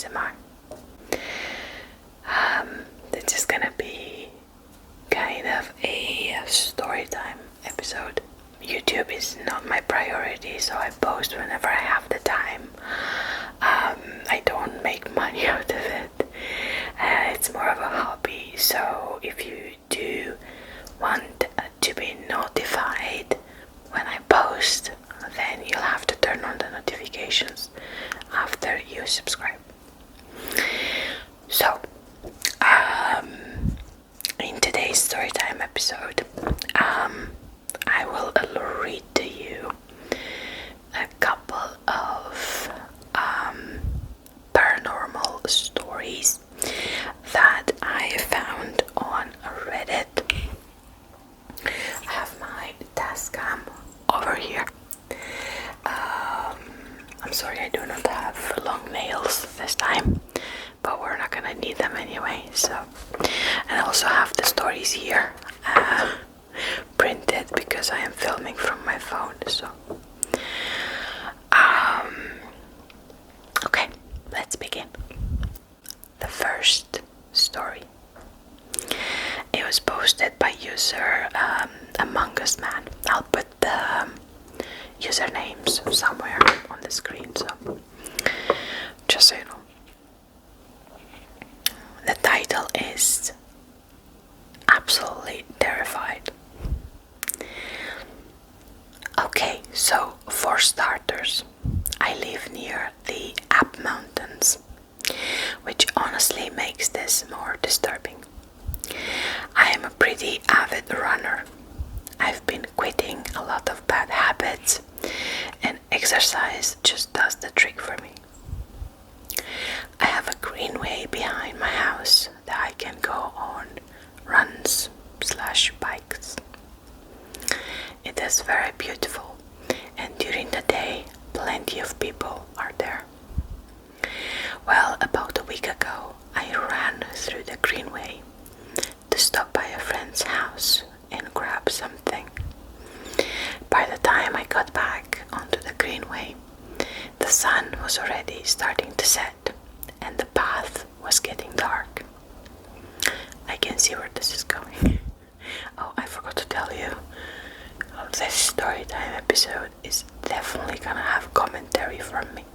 ASMR. This is gonna be kind of a story time episode. YouTube is not my priority, so I post whenever I have the time. I don't make money out of it. It's more of a hobby, so if you do want to be notified when I post, then you'll have to turn on the notifications after you subscribe. So, in today's storytime episode, I will read to you a couple of paranormal stories that I found on Reddit. I have my Tascam over here. I'm sorry I do not have long nails this time, but we're not gonna need them anyway. So, and I also have the stories here printed because I am filming from my phone. So, okay, let's begin. The first story. It was posted by user Among Us Man. I'll put the usernames somewhere on the screen, so just so you know. The title is Absolutely Terrified. Okay, so for starters, I live near the App Mountains, which honestly makes this more disturbing. I am a pretty avid runner. I've been quitting a lot of bad habits, and exercise just does the trick for me. I have a greenway behind my house that I can go on runs/bikes. It is very beautiful, and during the day, plenty of people are there. Well, about a week ago, I ran through the greenway to stop by a friend's house and grab something. By the time I got back onto the greenway, the sun was already starting to set and the path was getting dark. I can see where this is going. Oh, I forgot to tell you, this storytime episode is definitely gonna have commentary from me.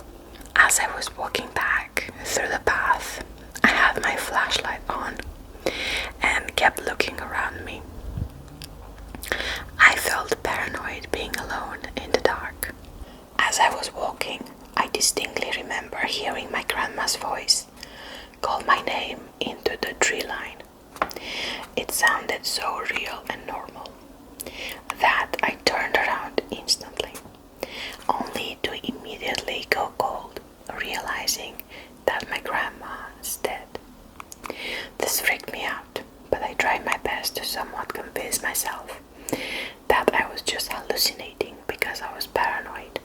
As I was walking back through the path, I had my flashlight on and kept looking around me. I felt paranoid being alone in the dark. As I was walking, I distinctly remember hearing my grandma's voice call my name into the tree line. It sounded so real and normal that I turned around instantly, only to immediately go cold, realizing that my grandma is dead. This freaked me out, but I tried my best to somewhat convince myself that I was just hallucinating because I was paranoid.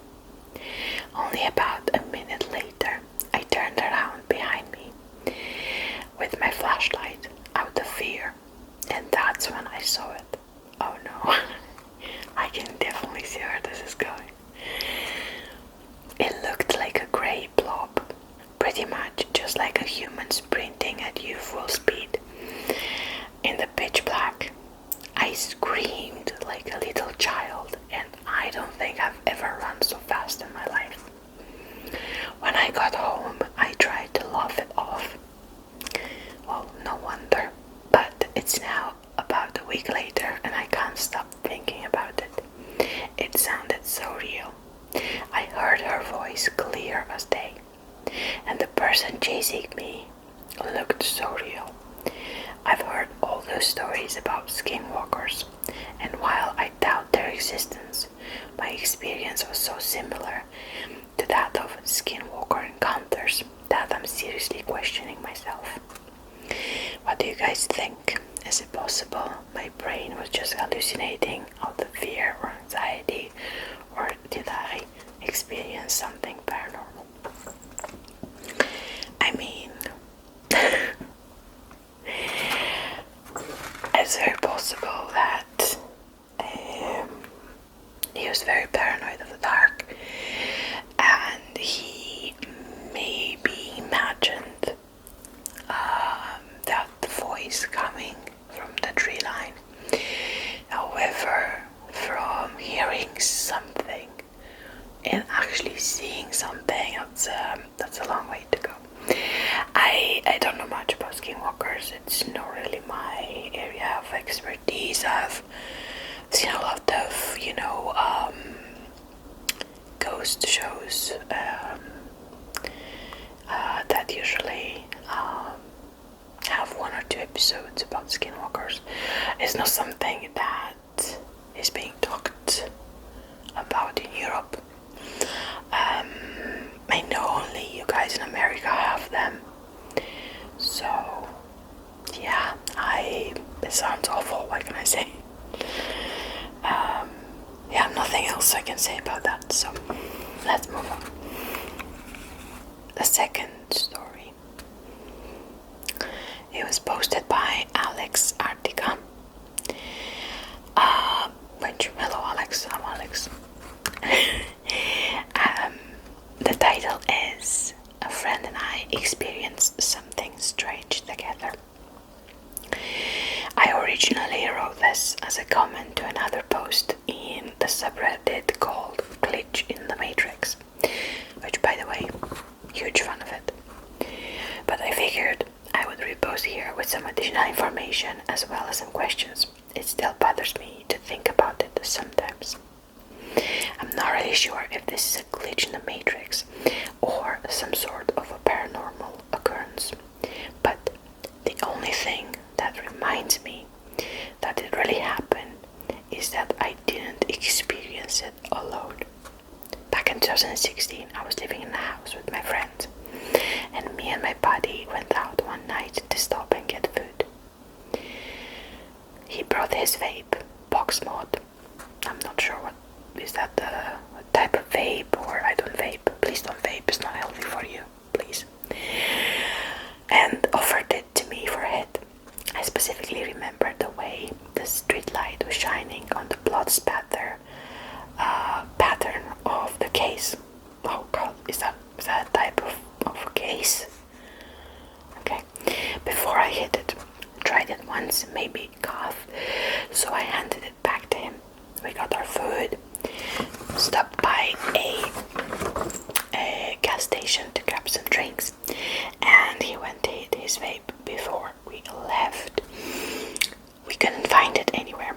Only about a minute later, I turned around behind me with my flashlight out of fear, and that's when I saw it. Oh no, I can definitely see where this is going. It looked like a grey blob, pretty much just like a human sprinting at you full speed in the pitch black. I screamed like a little child, and I don't think I've ever run so fast in my life. When I got home, I tried to laugh it off. Well, no wonder, but it's now about a week later and I can't stop thinking about it. It sounded so real. I heard her voice clear as day, and the person chasing me looked so real. I've heard all those stories about skinwalkers, and while I doubt their existence, my experience was so similar to that of skinwalker encounters that I'm seriously questioning myself. What do you guys think? Is it possible my brain was just hallucinating out of fear or anxiety, or did I experience something paranormal? I mean, it's very possible that he was very paranoid of the dark, and he maybe imagined actually seeing something, that's a long way to go. I don't know much about skinwalkers. It's not really my area of expertise. I've seen a lot of, ghost shows that usually have 1 or 2 episodes about skinwalkers. It's not something that is being talked about in Europe. I know only you guys in America have them. So, yeah, it sounds awful, what can I say? Yeah, nothing else I can say about that, so let's move on. The second story. It was posted by Alex Artica. Hello Alex, I'm Alex. The title is "A Friend and I Experienced Something Strange Together." I originally wrote this as a comment to another post in the subreddit called Glitch in the Matrix, which, by the way, huge fan of it. But I figured I would repost here with some additional information as well as some questions. It still bothers me to think about it sometimes. I'm not really sure if this is a glitch in the Matrix or some sort of a paranormal occurrence, but the only thing that reminds me that it really happened is that I didn't experience it alone. Back in 2016, I was living in a house with my friends, and me and my buddy went out one night to stop and get food. He brought his vape, box mod. I'm not sure what is that, the type of vape, or I don't vape. Please don't vape, it's not healthy for you, please. And offered it to me for a hit. I specifically remember the way the street light was shining on the blood spatter pattern of the case. Oh god, is that a type of case? Okay. Before I hit it, tried it once, maybe cough, so I handed it back to him. We got our food, stopped by a gas station to grab some drinks, and he went to hit his vape before we left. We couldn't find it anywhere.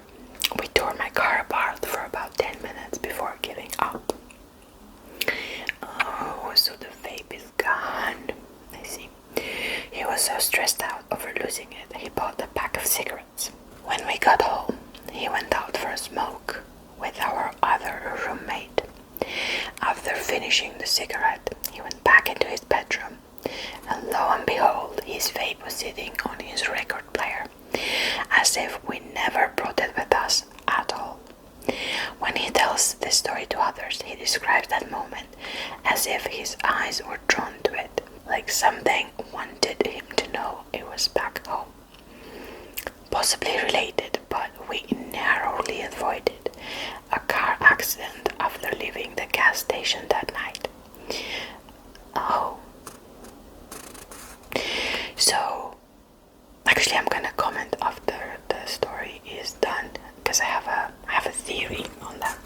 We tore my car apart for about 10 minutes before giving up. Oh, so the vape is gone. I see. He was so stressed out over losing it, he bought a pack of cigarettes. When we got home, he went out for a smoke with our other roommate. After finishing the cigarette, he went back into his bedroom, and lo and behold, his vape was sitting on his record player, as if we never brought it with us at all. When he tells this story to others, he describes that moment as if his eyes were drawn to it, like something wanted him to know it was back home. Possibly related, but we narrowly avoided a car accident after leaving the gas station that night. Oh. So, actually I'm gonna comment after the story is done, because I have a theory on that.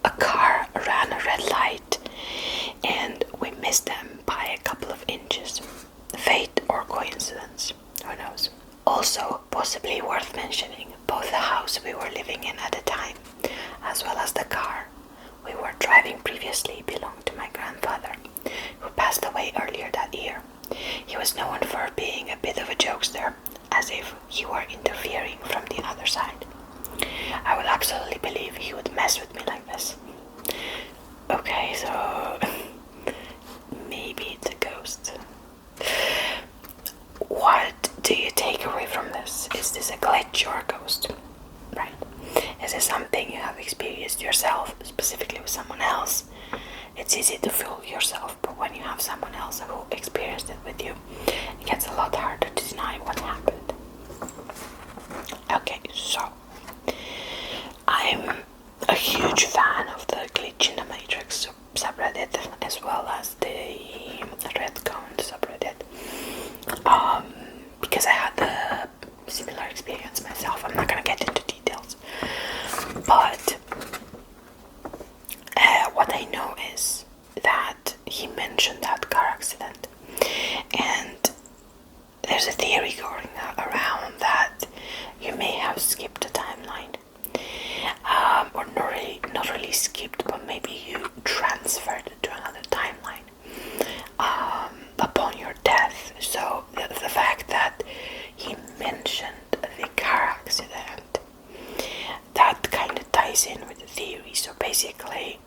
A car ran a red light and we missed them by a couple of inches. Fate or coincidence, who knows. Also, possibly worth mentioning, both the house we were living in at the time, as well as the car we were driving previously, belonged to my grandfather, who passed away earlier that year. He was known for being a bit of a jokester, as if he were interfering from the other side. I would absolutely believe he would mess with me like this. Okay, so maybe it's a ghost. What do you take away from this? Is this a glitch or a ghost? Right. Is it something you have experienced yourself, specifically with someone else? It's easy to fool yourself, but when you have someone else who experienced it with you, it gets a lot harder to deny what happened. Okay, so I'm a huge fan of the Glitch in the Matrix subreddit, as well as the Red Cone subreddit, because I had a similar experience myself. I'm not gonna get into details, this in with the theory. So basically,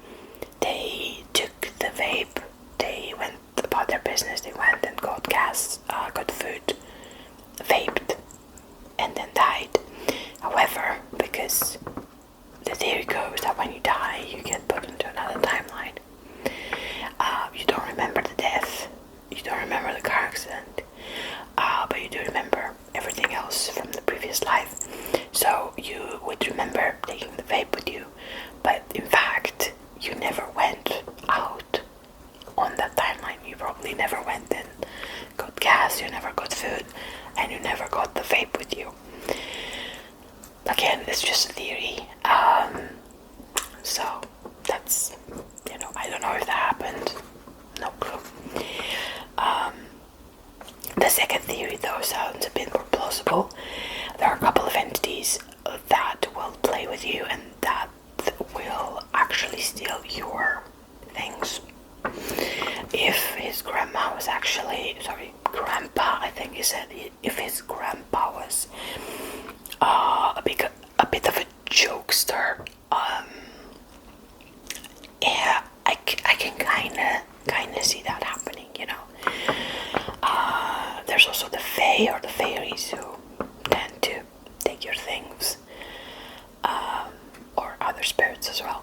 they took the vape, they went about their business, they went and got gas, got food, vaped, and then died. However, because the theory goes that when you die, you get put into another timeline. You don't remember the death, you don't remember the car accident, but you do remember everything else from the previous life. So you would remember taking the vape with you, but in fact, you never went out on that timeline. You probably never went and got gas, you never got food, and you never got the vape with you. Again, it's just a theory. So that's, I don't know if that happened. No clue. The second theory, though, sounds a bit more plausible. There are a couple of entities that will play with you and that will actually steal your things. If his grandpa was actually, grandpa, I think he said, if his grandpa was a bit of a jokester, yeah, I can kind of see that happening, There's also the fae or the fairies who tend to take your things, or other spirits as well.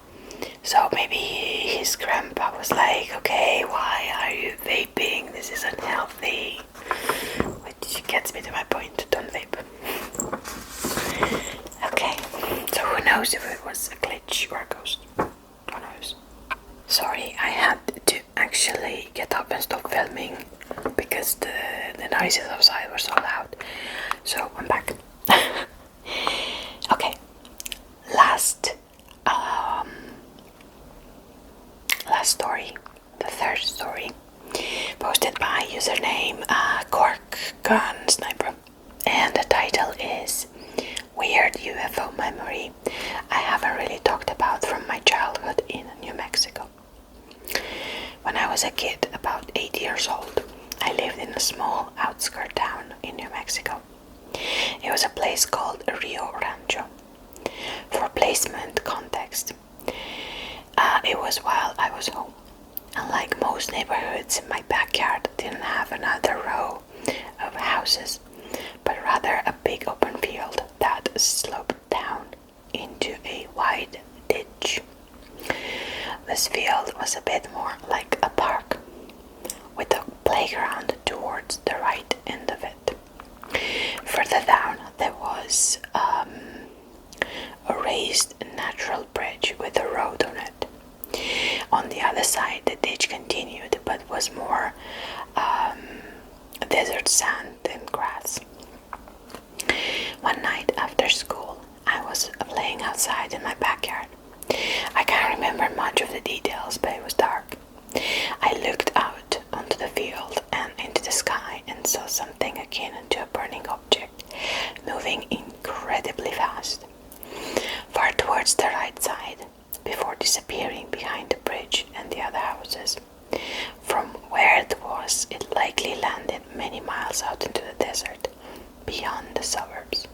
So maybe his grandpa was like, okay, why are you vaping? This is unhealthy. Which gets me to my point, don't vape. Okay, so who knows if it was a glitch or a ghost? Who knows? Sorry, I had to actually get up and stop filming because the noises outside were so loud. So I'm back. Okay, last story, the third story, posted by username Cork Gun Sniper, and the title is Weird UFO Memory I haven't really talked about from my childhood in New Mexico. When I was a kid, about 8 years old, I lived in a small outskirt town in New Mexico. It was a place called Rio Rancho. For placement context, it was while I was home. Unlike most neighborhoods, my backyard didn't have another row of houses, but rather a big open field that sloped down into a wide ditch. This field was a bit more like a park, with a playground towards the right end of it. Further down, there was a raised natural bridge with a road on it. On the other side, the ditch continued, but was more desert sand than grass. One night after school, I was playing outside in my backyard. I can't remember much of the details, but it was dark. I looked out onto the field and into the sky and saw something akin to a burning object moving incredibly fast, far towards the right side, before disappearing behind the bridge and the other houses. From where it was, it likely landed many miles out into the desert, beyond the suburbs.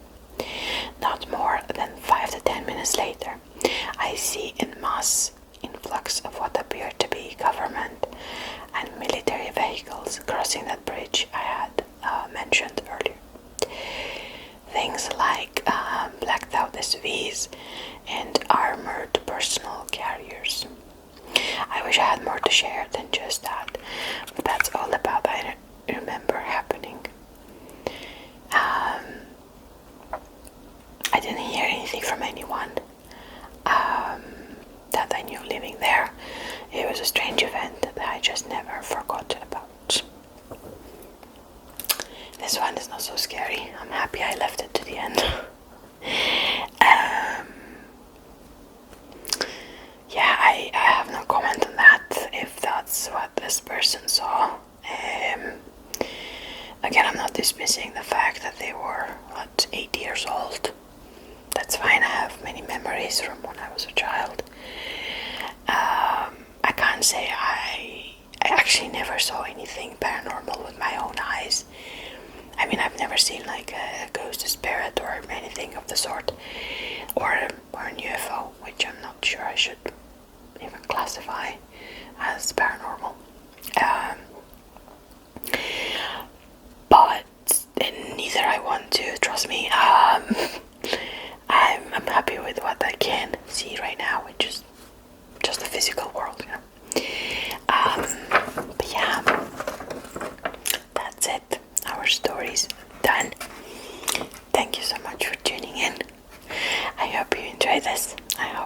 Not more than 5 to 10 minutes later, I see en masse influx of what appeared to be government and military vehicles crossing that bridge I had mentioned earlier. Things like blacked out SUVs and armored personal carriers. I wish I had more to share than just that, but that's all about I remember happening. I didn't hear anything from anyone that I knew living there. It was a strange event that I just never forgot about. This one is not so scary. I'm happy I left it to the end. Yeah, I have no comment on that, if that's what this person saw. Again, I'm not dismissing the fact that they were, 8 years old. That's fine, I have many memories from when I was a child. I can't say I actually never saw anything paranormal with my own eyes. I mean, I've never seen like a ghost, a spirit, or anything of the sort, or an UFO, which I'm classify as paranormal. Um, but neither I want to, trust me. I'm happy with what I can see right now, which is just the physical world, you know. But yeah, that's it. Our story's done. Thank you so much for tuning in. I hope you enjoyed this. I